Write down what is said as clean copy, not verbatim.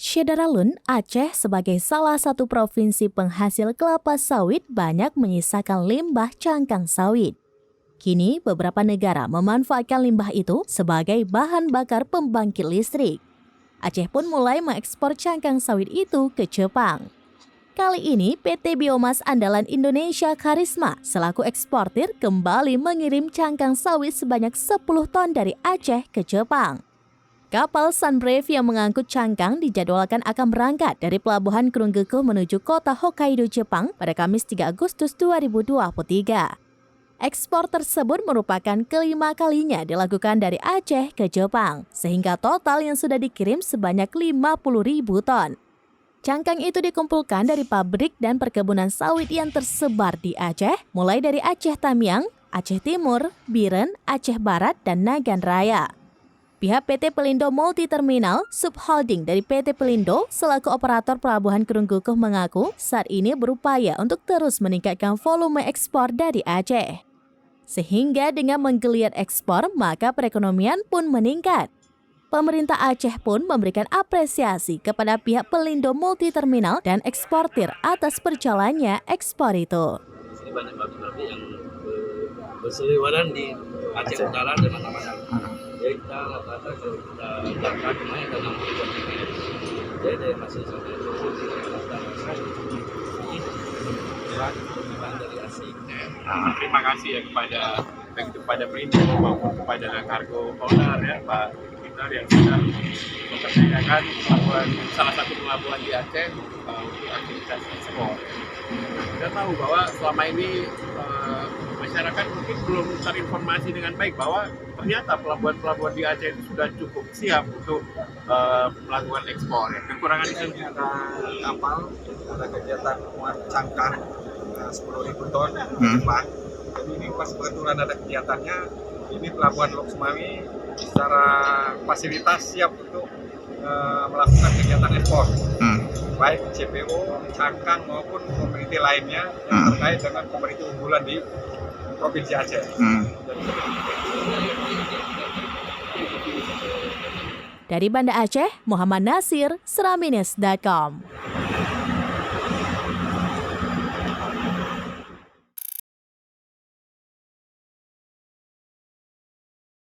Syedaralun, Aceh sebagai salah satu provinsi penghasil kelapa sawit banyak menyisakan limbah cangkang sawit. Kini, beberapa negara memanfaatkan limbah itu sebagai bahan bakar pembangkit listrik. Aceh pun mulai mengekspor cangkang sawit itu ke Jepang. Kali ini, PT Biomas Andalan Indonesia Karisma selaku eksportir kembali mengirim cangkang sawit sebanyak 10 ton dari Aceh ke Jepang. Kapal Sunbrave yang mengangkut cangkang dijadwalkan akan berangkat dari Pelabuhan Krunggekuh menuju kota Hokkaido, Jepang pada Kamis 3 Agustus 2023. Ekspor tersebut merupakan kelima kalinya dilakukan dari Aceh ke Jepang, sehingga total yang sudah dikirim sebanyak 50.000 ton. Cangkang itu dikumpulkan dari pabrik dan perkebunan sawit yang tersebar di Aceh, mulai dari Aceh Tamiang, Aceh Timur, Biren, Aceh Barat, dan Nagan Raya. Pihak PT Pelindo Multi Terminal, subholding dari PT Pelindo, selaku operator Pelabuhan Krunggekuh mengaku saat ini berupaya untuk terus meningkatkan volume ekspor dari Aceh. Sehingga dengan menggeliat ekspor, maka perekonomian pun meningkat. Pemerintah Aceh pun memberikan apresiasi kepada pihak Pelindo Multi Terminal dan eksportir atas berjalannya ekspor itu. Ini banyak banget yang berseliweran di Aceh Utara dan mana-mana. Jadi kita rata-rata kalau kita data kemarin ada 60 ribu. Jadi masih sampai 20 ribu dari asing. Terima kasih ya kepada Pelindo maupun kepada Kargo Owner ya Pak Peter yang sudah mempercayakan salah satu pelabuhan di Aceh untuk aktivitas ekspor. Kita tahu bahwa selama ini masyarakat mungkin belum terinformasi dengan baik bahwa ternyata pelabuhan-pelabuhan di Aceh itu sudah cukup siap untuk melakukan ekspor. Kekurangan itu ada kapal, ada kegiatan muat cangkang 10.000 ton di Jepang. Jadi ini pas kebetulan ada kegiatannya, ini pelabuhan Lok Sumawi secara fasilitas siap untuk melakukan kegiatan ekspor. Baik CPO, cangkang maupun komoditi lainnya yang terkait dengan komoditi unggulan di Provinsi Aceh. Dari Banda Aceh, Muhammad Nasir, Seraminis.com.